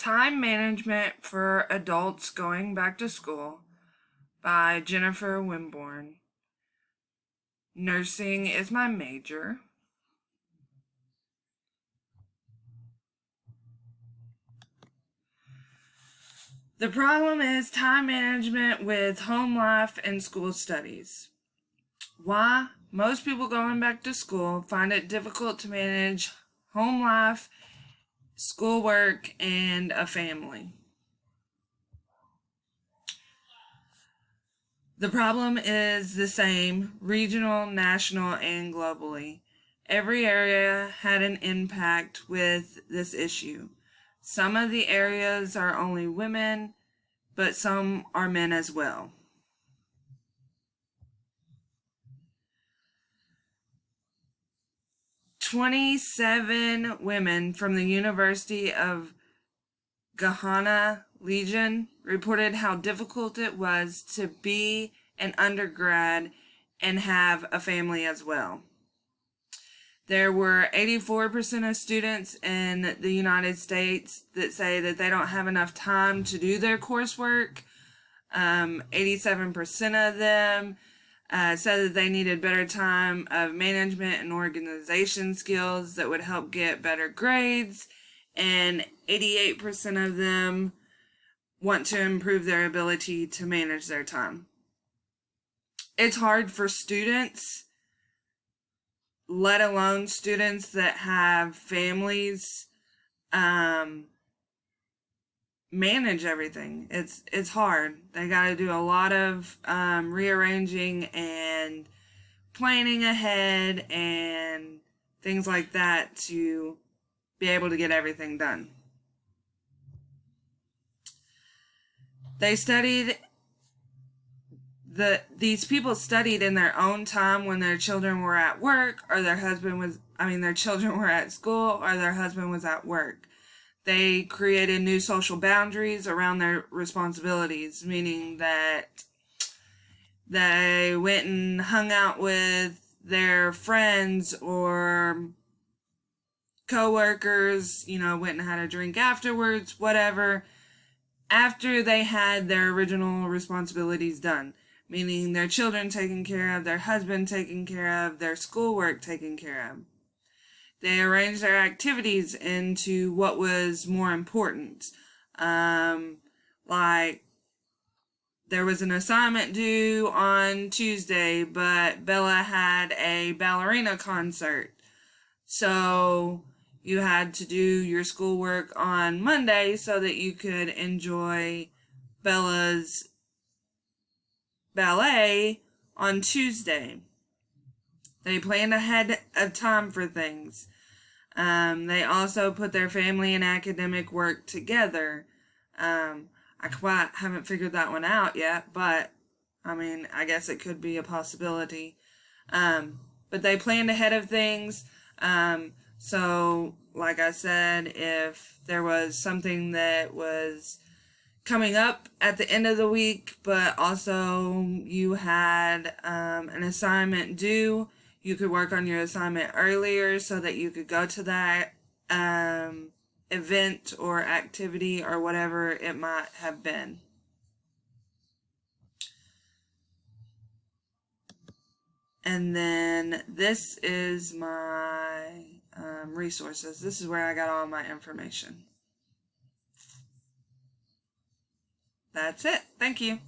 Time Management for Adults Going Back to School by Jennifer Winborn. Nursing is my major. The problem is time management with home life and school studies. Why? Most people going back to school find it difficult to manage home life, schoolwork, and a family. The problem is the same, regional, national, and globally. Every area had an impact with this issue. Some of the areas are only women, but some are men as well. "27 women from the University of Ghana Legion reported how difficult it was to be an undergrad and have a family as well. There were 84% of students in the United States that say that they don't have enough time to do their coursework. 87% of them said that they needed better time of management and organization skills that would help get better grades. And 88% of them want to improve their ability to manage their time. It's hard for students, let alone students that have families, manage everything. It's hard. They got to do a lot of rearranging and planning ahead and things like that to be able to get everything done. They studied these people studied in their own time when their children were at work or their children were at school or their husband was at work. They created new social boundaries around their responsibilities, meaning that they went and hung out with their friends or co-workers, went and had a drink afterwards, whatever, after they had their original responsibilities done, meaning their children taken care of, their husband taken care of, their schoolwork taken care of. They arranged their activities into what was more important. Like there was an assignment due on Tuesday, but Bella had a ballerina concert. So you had to do your schoolwork on Monday so that you could enjoy Bella's ballet on Tuesday. They planned ahead of time for things. They also put their family and academic work together. I quite haven't figured that one out yet, but I guess it could be a possibility. But they planned ahead of things. So, like I said, if there was something that was coming up at the end of the week, but also you had an assignment due, you could work on your assignment earlier so that you could go to that event or activity or whatever it might have been. And then this is my resources. This is where I got all my information. That's it. Thank you.